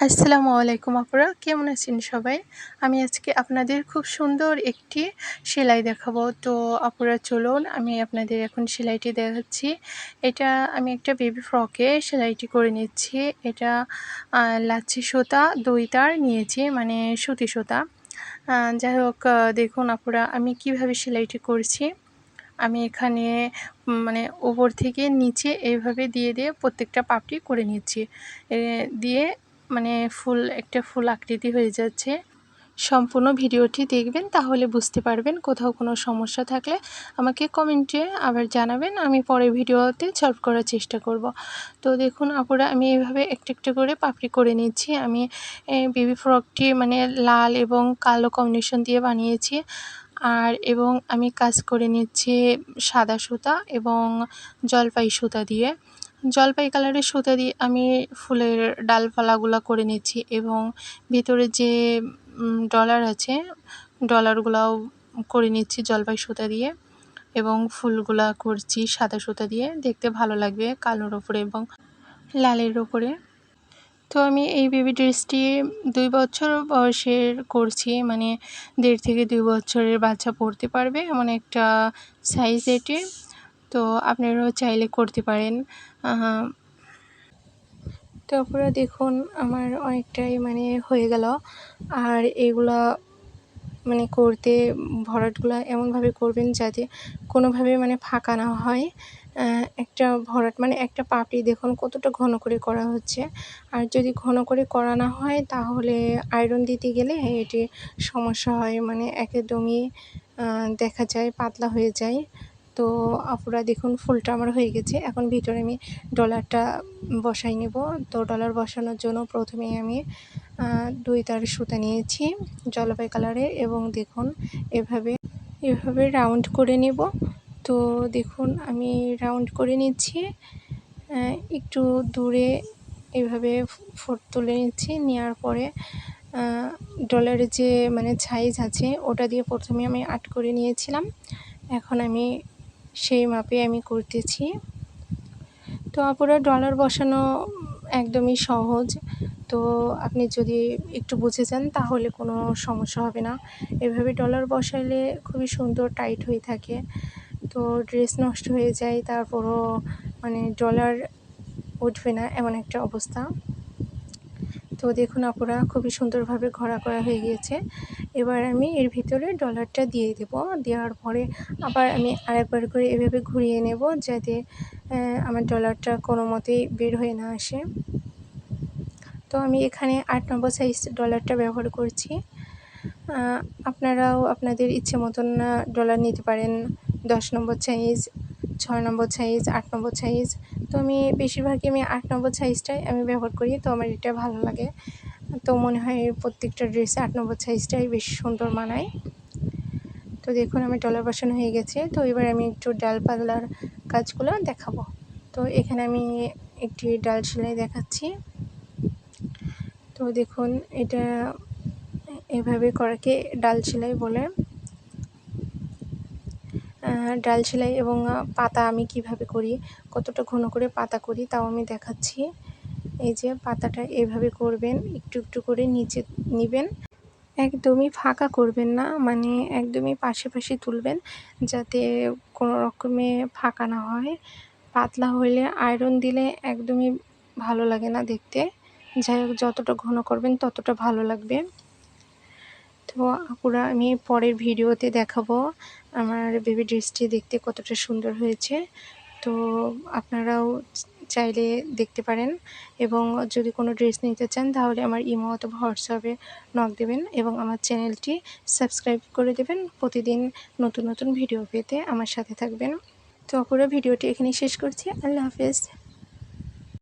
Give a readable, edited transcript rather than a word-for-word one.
আসসালামু আলাইকুম আপুরা, কেমন আছেন সবাই? আমি আজকে আপনাদের খুব সুন্দর একটি সেলাই দেখাবো। তো আপুরা চলুন আমি আপনাদের এখন সেলাইটি দেখাচ্ছি। এটা আমি একটা বেবি ফ্রকে সেলাইটি করে নিচ্ছি। এটা লাচ্ছি সুতা ২ তার নিয়েছি, মানে সুতি সুতা। যাই হোক, দেখুন আপুরা আমি কিভাবে সেলাইটি করছি। আমি এখানে মানে উপর থেকে নিচে এইভাবে দিয়ে প্রত্যেকটা পাপড়ি করে নিচ্ছি। দিয়ে মানে একটা ফুল আকৃতি হয়ে যাচ্ছে। সম্পূর্ণ ভিডিওটি দেখবেন, তাহলে বুঝতে পারবেন। কোথাও কোনো সমস্যা থাকলে আমাকে কমেন্টে আবার জানাবেন, আমি পরের ভিডিওতে সলভ করার চেষ্টা করব। তো দেখুন আপুরা আমি এভাবে একটা করে পাপড়ি করে নিচ্ছি। আমি বেবি ফ্রকটি মানে লাল এবং কালো কম্বিনেশন দিয়ে বানিয়েছি। এবং আমি কাজ করে নিচ্ছি সাদা সুতা এবং জলপাই সুতা দিয়ে। জলপাই কালারের সুতা দিয়ে আমি ফুলের ডালপালাগুলো করে নিচ্ছি এবং ভিতরে যে ডলার আছে ডলারগুলাও করে নিচ্ছি জলপাই সুতা দিয়ে এবং ফুলগুলা করছি সাদা সুতা দিয়ে। দেখতে ভালো লাগবে কালোর ওপরে এবং লালের ওপরে। তো আমি এই বেবি ড্রেসটি ২ বছর বয়সের করছি, মানে ১.৫ থেকে ২ বছরের বাচ্চা পরতে পারবে এমন একটা সাইজ এটি। তো আপনারাও চাইলে করতে পারেন। তো আপনারা দেখুন আমার অনেকটাই মানে হয়ে গেল। আর এগুলা মানে করতে ভরাটগুলা এমনভাবে করবেন যাতে কোনোভাবে মানে ফাঁকা না হয়। একটা ভরাট মানে একটা পাপড়ি দেখুন কতটা ঘন করে করা হচ্ছে। আর যদি ঘন করে করা না হয় তাহলে আয়রন দিতে গেলে এটি সমস্যা হয়, মানে একদমই দেখা যায় পাতলা হয়ে যায়। তো আপুরা দেখুন ফুলটা আমার হয়ে গেছে। এখন ভিতরে আমি ডলারটা বসাই নেব। তো ডলার বসানোর জন্য প্রথমেই আমি ২ তার সুতা নিয়েছি জলপাই কালারের এবং দেখুন এভাবে রাউন্ড করে নেব। তো দেখুন আমি রাউন্ড করে নিচ্ছি। একটু দূরে এভাবে ফোঁট তুলে নিচ্ছি। নেওয়ার পরে ডলারের যে মানে সাইজ আছে ওটা দিয়ে প্রথমে আমি আট করে নিয়েছিলাম। এখন আমি সেই মাপে আমি করতেছি। তো আপুরা ডলার বসানো একদমই সহজ। তো আপনি যদি একটু বুঝে যান তাহলে কোনো সমস্যা হবে না। এভাবে ডলার বসালে খুবই সুন্দর টাইট হয়ে থাকে। তো ড্রেস নষ্ট হয়ে যায়, তারপরও মানে ডলার উঠবে না এমন একটা অবস্থা। তো দেখুন আপুরা খুবই সুন্দরভাবে ঘোরা করা হয়ে গিয়েছে। এবার আমি এর ভিতরে ডলারটা দিয়ে দেব। দেওয়ার পরে আবার আমি আরেকবার করে এভাবে ঘুরিয়ে নেব যাতে আমার ডলারটা কোনো মতেই বের হয়ে না আসে। তো আমি এখানে ৮ নম্বর সাইজ ডলারটা ব্যবহার করছি। আপনারাও আপনাদের ইচ্ছে মতন ডলার নিতে পারেন। ১০ নম্বর সাইজ, ৬ নম্বর সাইজ, ৮ নম্বর সাইজ। তো আমি বেশিরভাগই ৮ নম্বর সাইজটাই আমি ব্যবহার করি। তো আমার এটা ভালো লাগে। তো মনে হয় প্রত্যেকটা ড্রেসে ৮ নম্বর সাইজটাই বেশ সুন্দর মানায়। তো দেখুন আমার ডলার বসানো হয়ে গেছে। তো এবার আমি একটু ডালপালার কাজগুলো দেখাবো। তো এখানে আমি একটি ডাল সেলাই দেখাচ্ছি। তো দেখুন এটা এভাবে করাকে ডাল সেলাই বলে। ডাল সেলাই এবং পাতা আমি কিভাবে করি, কতটা ঘন করে পাতা করি তাও আমি দেখাচ্ছি। এই যে পাতাটা এভাবে করবেন, একটু করে নিচে নিবেন, একদমই ফাঁকা করবেন না, মানে একদমই পাশে তুলবেন যাতে কোনো রকমে ফাঁকা না হয়। পাতলা হইলে আয়রন দিলে একদমই ভালো লাগে না দেখতে। যাই হোক যতটা ঘন করবেন ততটা ভালো লাগবে। তো আপুরা আমি পরের ভিডিওতে দেখাবো আমার বেবি ড্রেসটি দেখতে কতটা সুন্দর হয়েছে। তো আপনারাও চাইলে দেখতে পারেন এবং যদি কোনো ড্রেস নিতে চান তাহলে আমার ইমো অথবা হোয়াটসঅ্যাপে নক দেবেন এবং আমার চ্যানেলটি সাবস্ক্রাইব করে দেবেন। প্রতিদিন নতুন ভিডিও পেতে আমার সাথে থাকবেন। তো আপুরা ভিডিওটি এখানেই শেষ করছি। আল্লাহ হাফেজ।